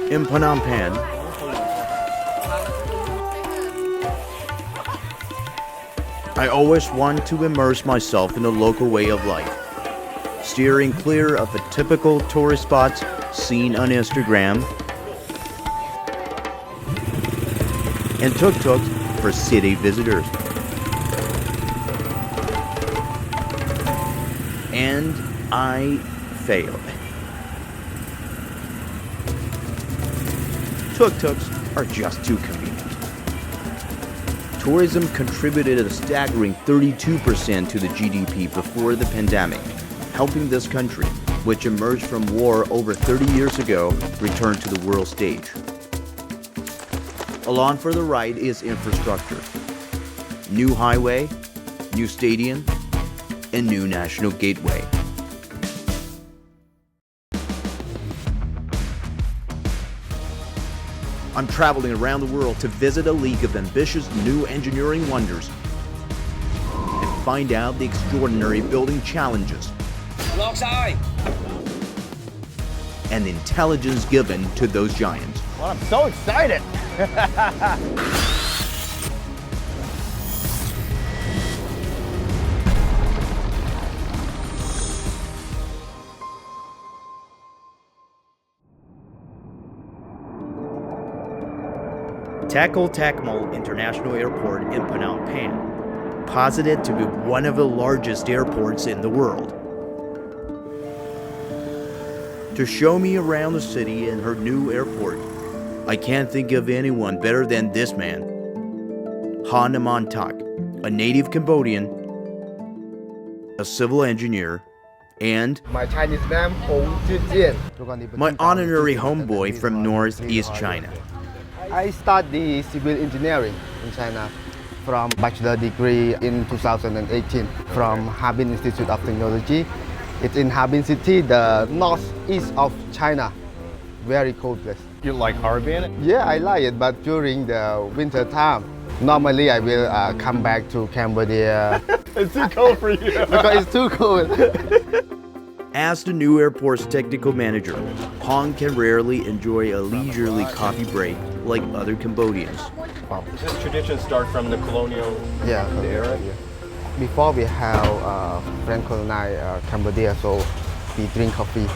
In Phnom Penh, I always want to immerse myself in the local way of life, steering clear of the typical tourist spots seen on Instagram and tuk-tuks for city visitors. And I failed. Tuk-tuks are just too convenient. Tourism contributed a staggering 32% to the GDP before the pandemic, helping this country, which emerged from war over 30 years ago, return to the world stage. Along for the ride is infrastructure. New highway, new stadium, and new national gateway. I'm traveling around the world to visit a league of ambitious new engineering wonders and find out the extraordinary building challenges and the intelligence given to those giants. Well, I'm so excited! Takal Takmal International Airport in Phnom Penh, posited to be one of the largest airports in the world. To show me around the city and her new airport, I can't think of anyone better than this man, Han Tak, a native Cambodian, a civil engineer, and my Chinese name CGTN. my honorary homeboy from Northeast China. I studied civil engineering in China from bachelor degree in 2018 from Harbin Institute of Technology. It's in Harbin City, the northeast of China. Very cold place. You like Harbin? Yeah, I like it, but during the winter time, normally I will come back to Cambodia. It's too cold for you. Because it's too cold. As the new airport's technical manager, Han can rarely enjoy a leisurely coffee break like other Cambodians. Wow. Does this tradition start from the colonial era? Yeah. Before we have French colonize Cambodia, so we drink coffee.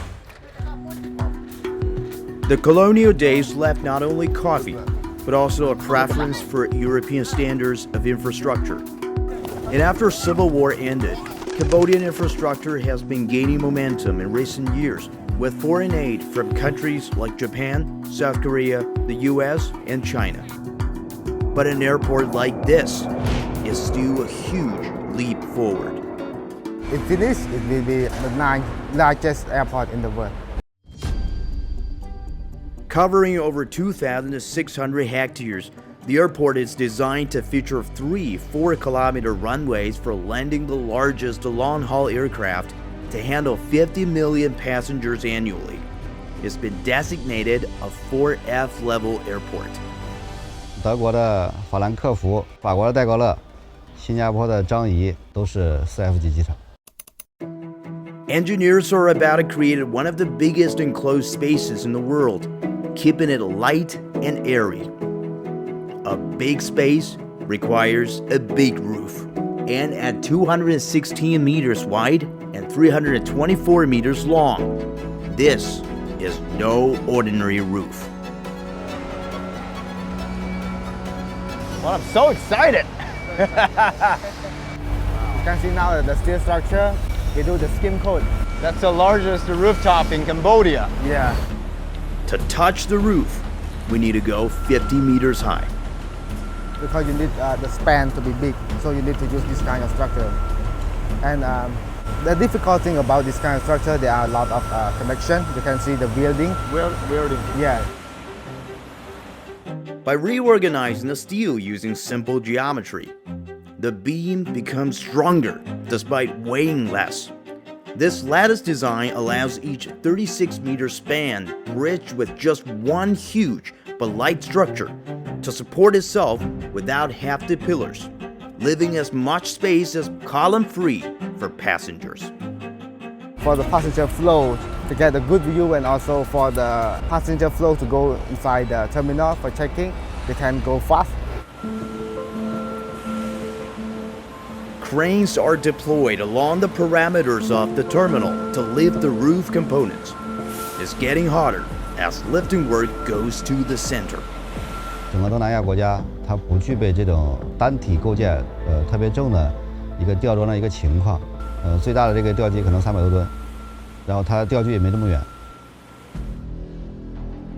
The colonial days left not only coffee, but also a preference for European standards of infrastructure. And after Civil War ended, Cambodian infrastructure has been gaining momentum in recent years with foreign aid from countries like Japan, South Korea, the US, and China. But an airport like this is still a huge leap forward. If finished, it will be the ninth largest airport in the world. Covering over 2,600 hectares, the airport is designed to feature 3 4-kilometer runways for landing the largest long-haul aircraft to handle 50 million passengers annually. It's been designated a 4F level airport. 德国的法兰克福、法国的戴高乐、新加坡的樟宜都是4F 级机场。 Engineers are about to create one of the biggest enclosed spaces in the world, keeping it light and airy. A big space requires a big roof. And at 216 meters wide and 324 meters long, this is no ordinary roof. Well, I'm so excited! You can see now the steel structure. We do the skim coat. That's the largest rooftop in Cambodia. Yeah. To touch the roof, we need to go 50 meters high. Because you need the span to be big, so you need to use this kind of structure. And the difficult thing about this kind of structure, there are a lot of connection. You can see the welding. Welding. Yeah. By reorganizing the steel using simple geometry, the beam becomes stronger despite weighing less. This lattice design allows each 36-meter span bridged with just one huge but light structure to support itself without hefty pillars, leaving as much space as column-free for passengers. For the passenger flow, to get a good view and also for the passenger flow to go inside the terminal for checking. They can go fast. Cranes are deployed along the parameters of the terminal to lift the roof components. It's getting hotter as lifting work goes to the center. 整个东南亚国家，它不具备这种单体构件特别重的一个吊装的一个情况。最大的这个吊机可能300多吨，然后它吊距也没这么远。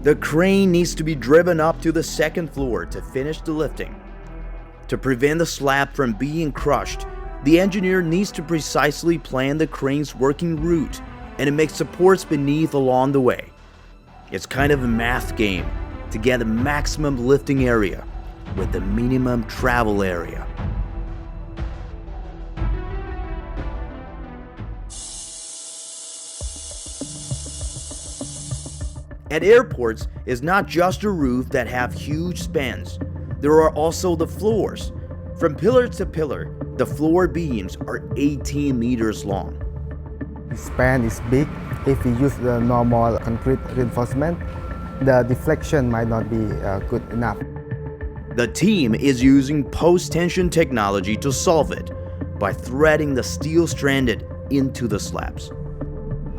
The crane needs to be driven up to the second floor to finish the lifting. To prevent the slab from being crushed, the engineer needs to precisely plan the crane's working route and make supports beneath along the way. It's kind of a math game to get the maximum lifting area with the minimum travel area. At airports, it's not just a roof that have huge spans. There are also the floors. From pillar to pillar, the floor beams are 18 meters long. The span is big. If we use the normal concrete reinforcement, the deflection might not be good enough. The team is using post-tension technology to solve it by threading the steel stranded into the slabs.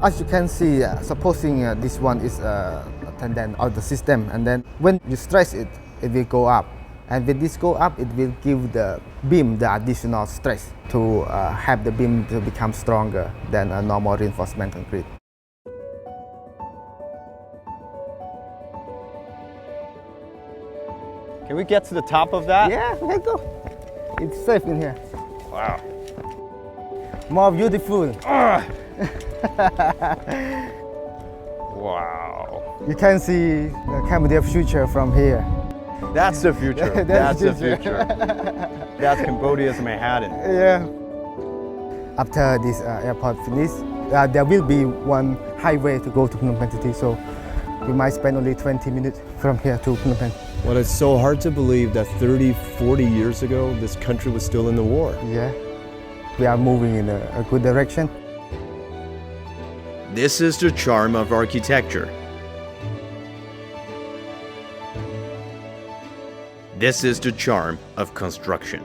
As you can see, supposing this one is a tendon of the system, and then when you stress it, it will go up. And when this go up, it will give the beam the additional stress to have the beam to become stronger than a normal reinforcement concrete. Can we get to the top of that? Yeah, we can go. It's safe in here. Wow. More beautiful. Wow. You can see the Cambodia future from here. That's the future. That's the the future. That's Cambodia's Manhattan. Yeah. After this airport finish, there will be one highway to go to Phnom Penh city, so we might spend only 20 minutes from here to Phnom Penh. Well, it's so hard to believe that 30, 40 years ago, this country was still in the war. Yeah. We are moving in a good direction. This is the charm of architecture. This is the charm of construction.